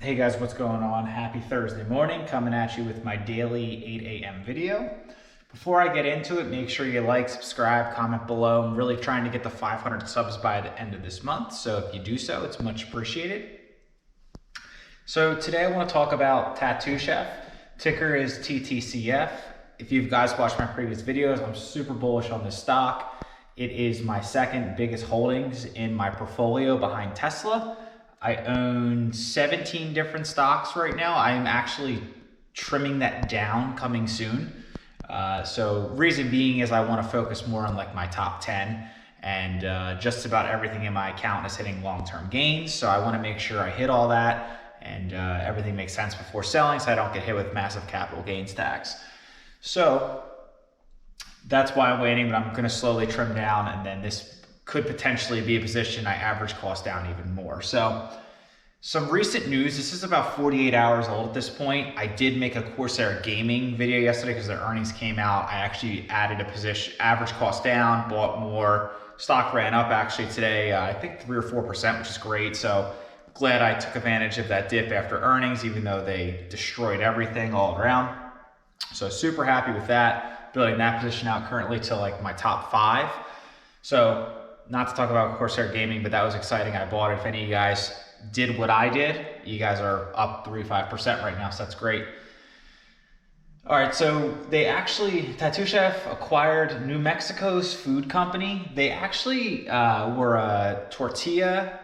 Hey guys, what's going on? Happy Thursday morning, coming at you with my daily 8 a.m. video. Before I get into it, make sure you like, subscribe, comment below. I'm really trying to get the 500 subs by the end of this month, so if you do so, it's much appreciated. So today I want to talk about Tattoo Chef. Ticker is TTCF. If you guys watched my previous videos, I'm super bullish on this stock. It is my second biggest holdings in my portfolio behind Tesla. I own 17 different stocks right now. I am actually trimming that down coming soon. So reason being is I want to focus more on like my top 10, and just about everything in my account is hitting long-term gains. So I want to make sure I hit all that and everything makes sense before selling so I don't get hit with massive capital gains tax. So that's why I'm waiting, but I'm going to slowly trim down, and then this could potentially be a position I average cost down even more. So some recent news, this is about 48 hours old at this point. I did make a Corsair gaming video yesterday because their earnings came out. I actually added a position, average cost down, bought more. Stock ran up actually today, I think 3 or 4%, which is great. So glad I took advantage of that dip after earnings, even though they destroyed everything all around. So super happy with that, building that position out currently to like my top 5. So not to talk about Corsair Gaming, but that was exciting. I bought it. If any of you guys did what I did, you guys are up 35% right now, so that's great. All right, so they actually, Tattoo Chef acquired New Mexico's food company. They actually were a tortilla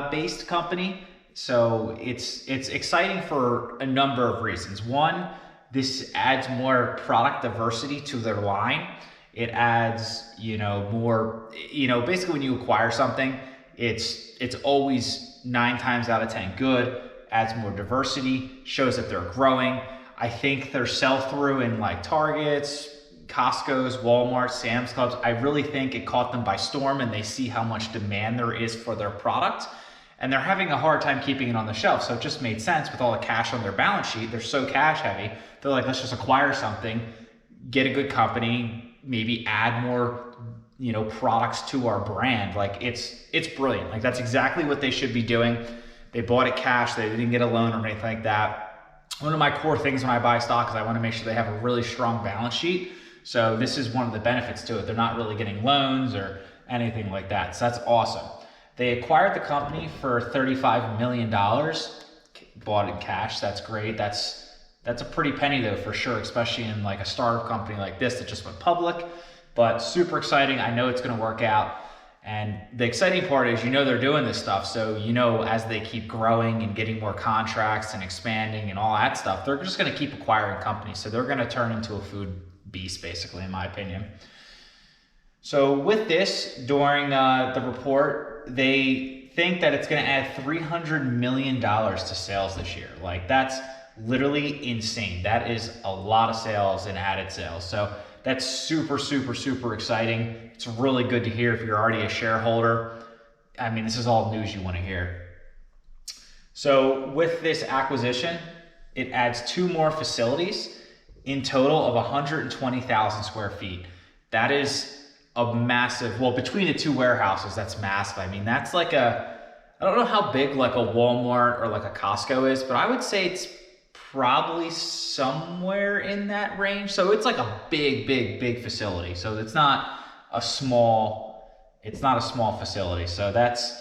based company. So it's exciting for a number of reasons. One, this adds more product diversity to their line. It adds, more, basically when you acquire something, it's always 9 times out of 10 good, adds more diversity, shows that they're growing. I think their sell-through in like Targets, Costco's, Walmart, Sam's Clubs, I really think it caught them by storm, and they see how much demand there is for their product. And they're having a hard time keeping it on the shelf. So it just made sense with all the cash on their balance sheet. They're so cash heavy. They're like, let's just acquire something, get a good company, maybe add more, products to our brand. Like it's brilliant. Like that's exactly what they should be doing. They bought it cash. They didn't get a loan or anything like that. One of my core things when I buy stock is I want to make sure they have a really strong balance sheet. So this is one of the benefits to it. They're not really getting loans or anything like that. So that's awesome. They acquired the company for $35 million, bought in cash. That's great. That's a pretty penny though, for sure, especially in like a startup company like this that just went public, but super exciting. I know it's going to work out. And the exciting part is, they're doing this stuff. So, as they keep growing and getting more contracts and expanding and all that stuff, they're just going to keep acquiring companies. So they're going to turn into a food beast, basically, in my opinion. So with this, during the report, they think that it's going to add $300 million to sales this year. Like that's literally insane. That is a lot of sales and added sales. So that's super, super, super exciting. It's really good to hear if you're already a shareholder. I mean, this is all news you want to hear. So with this acquisition, it adds 2 more facilities in total of 120,000 square feet. That is a massive, well, between the 2 warehouses, that's massive. I mean, that's like I don't know how big like a Walmart or like a Costco is, but I would say it's probably somewhere in that range. So it's like a big, big, big facility. So it's not a small facility. So that's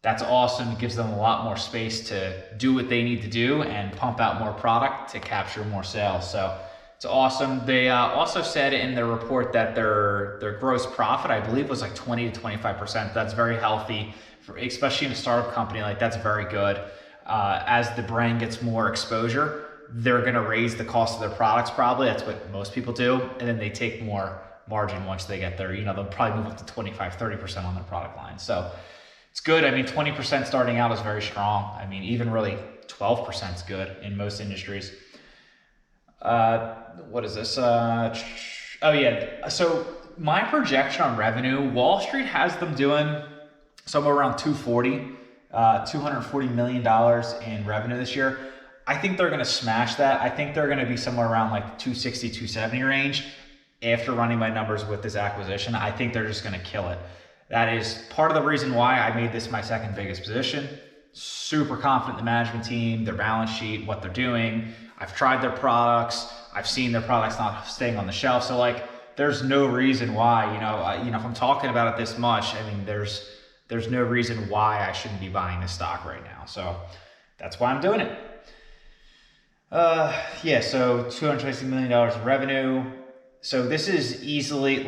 awesome. It gives them a lot more space to do what they need to do and pump out more product to capture more sales. So it's awesome. They also said in their report that their gross profit, I believe, was like 20 to 25%. That's very healthy, especially in a startup company. Like that's very good. As the brand gets more exposure, they're going to raise the cost of their products probably. That's what most people do. And then they take more margin once they get there. They'll probably move up to 25, 30% on their product line. So it's good. I mean, 20% starting out is very strong. I mean, even really 12% is good in most industries. What is this? Oh yeah. So my projection on revenue, Wall Street has them doing somewhere around $240 million in revenue this year. I think they're going to smash that. I think they're going to be somewhere around like 260, 270 range. After running my numbers with this acquisition, I think they're just going to kill it. That is part of the reason why I made this my second biggest position. super confident in the management team, their balance sheet, what they're doing. I've tried their products. I've seen their products not staying on the shelf. So like, there's no reason why, if I'm talking about it this much, I mean, there's no reason why I shouldn't be buying this stock right now. So that's why I'm doing it. Yeah, so $260 million in revenue. So this is easily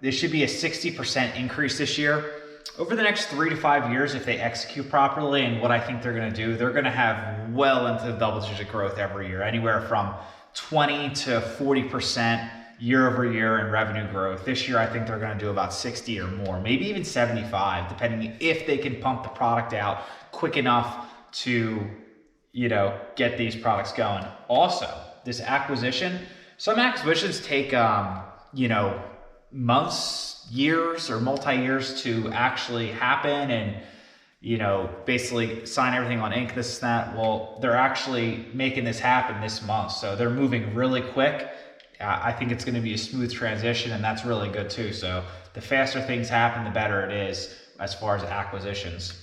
this should be a 60% increase this year. Over the next 3 to 5 years, if they execute properly, and what I think they're going to do, they're going to have well into the double-digit growth every year, anywhere from 20 to 40% year over year in revenue growth. This year, I think they're going to do about 60 or more, maybe even 75, depending if they can pump the product out quick enough to, get these products going. Also, this acquisition, some acquisitions take, months, years, or multi-years to actually happen and, basically sign everything on ink, this and that. Well, they're actually making this happen this month. So they're moving really quick. I think it's going to be a smooth transition, and that's really good too. So the faster things happen, the better it is as far as acquisitions.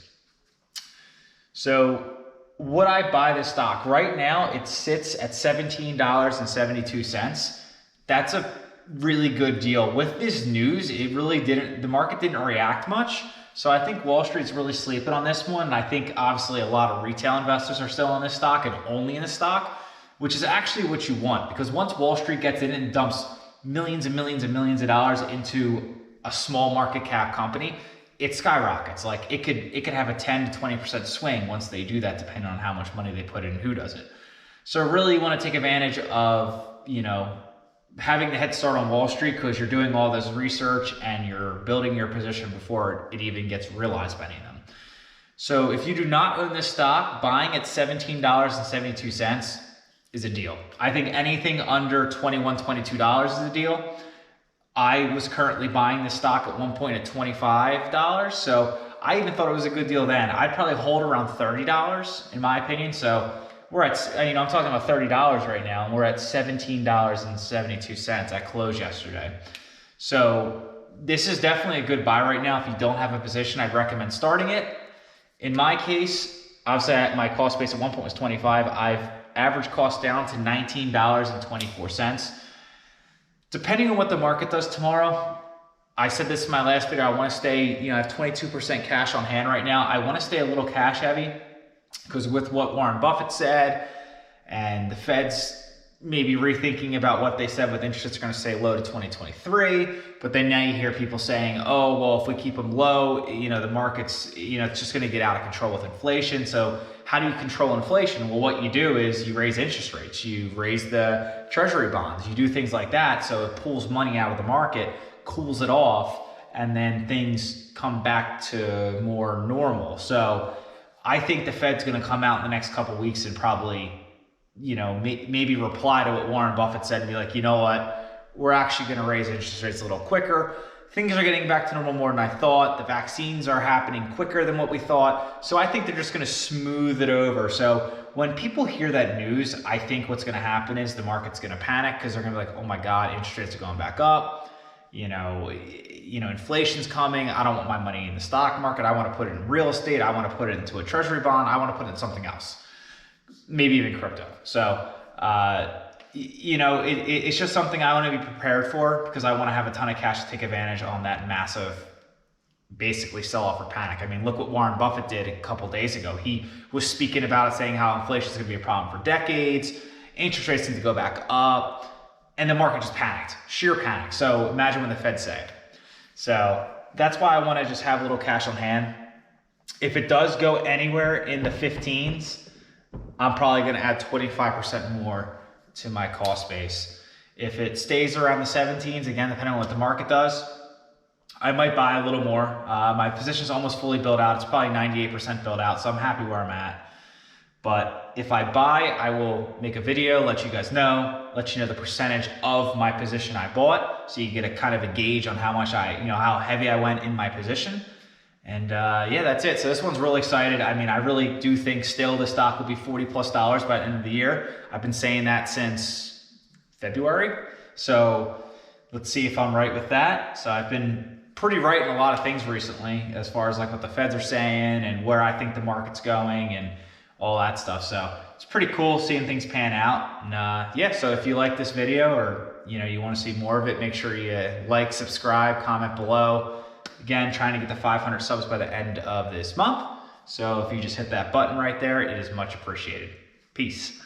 So would I buy this stock? Right now, it sits at $17.72. That's a really good deal. With this news, the market didn't react much. So I think Wall Street's really sleeping on this one. And I think obviously a lot of retail investors are still in this stock and only in the stock, which is actually what you want, because once Wall Street gets in and dumps millions and millions and millions of dollars into a small market cap company, it skyrockets. Like it could have a 10 to 20% swing once they do that, depending on how much money they put in and who does it. So really you want to take advantage of, having the head start on Wall Street, because you're doing all this research and you're building your position before it even gets realized by any of them. So if you do not own this stock, buying at $17.72 is a deal. I think anything under $21, $22 is a deal. I was currently buying this stock at one point at $25. So I even thought it was a good deal then. I'd probably hold around $30 in my opinion. So we're at, I'm talking about $30 right now, and we're at $17.72. I closed yesterday. So this is definitely a good buy right now. If you don't have a position, I'd recommend starting it. In my case, obviously my cost base at one point was 25. I've averaged cost down to $19.24. Depending on what the market does tomorrow, I said this in my last video, I want to stay, I have 22% cash on hand right now. I want to stay a little cash heavy, because with what Warren Buffett said and the Fed's maybe rethinking about what they said with interest rates are going to stay low to 2023. But then now you hear people saying, oh, well, if we keep them low, the market's, it's just going to get out of control with inflation. So how do you control inflation? Well, what you do is you raise interest rates, you raise the treasury bonds, you do things like that. So it pulls money out of the market, cools it off, and then things come back to more normal. So I think the Fed's going to come out in the next couple of weeks and probably, maybe reply to what Warren Buffett said and be like, you know what, we're actually going to raise interest rates a little quicker. Things are getting back to normal more than I thought. The vaccines are happening quicker than what we thought. So I think they're just going to smooth it over. So when people hear that news, I think what's going to happen is the market's going to panic, because they're going to be like, oh my God, interest rates are going back up. Inflation's coming. I don't want my money in the stock market. I want to put it in real estate. I want to put it into a treasury bond. I want to put it in something else, maybe even crypto. So, it's just something I want to be prepared for, because I want to have a ton of cash to take advantage on that massive, basically sell off or panic. I mean, look what Warren Buffett did a couple days ago. He was speaking about it, saying how inflation is going to be a problem for decades. Interest rates need to go back up. And the market just panicked, sheer panic. So imagine when the Fed say it. So that's why I want to just have a little cash on hand. If it does go anywhere in the 15s, I'm probably going to add 25% more to my cost base. If it stays around the 17s, again, depending on what the market does, I might buy a little more. My position is almost fully built out. It's probably 98% built out, so I'm happy where I'm at. But if I buy, I will make a video, let you guys know, let you know the percentage of my position I bought, so you get a kind of a gauge on how much how heavy I went in my position. And yeah, that's it. So this one's really excited. I mean, I really do think still the stock will be $40+ by the end of the year. I've been saying that since February. So let's see if I'm right with that. So I've been pretty right in a lot of things recently, as far as like what the feds are saying and where I think the market's going and all that stuff. So it's pretty cool seeing things pan out. And yeah, so if you like this video, or you want to see more of it, make sure you like, subscribe, comment below. Again, trying to get the 500 subs by the end of this month. So if you just hit that button right there, it is much appreciated. Peace.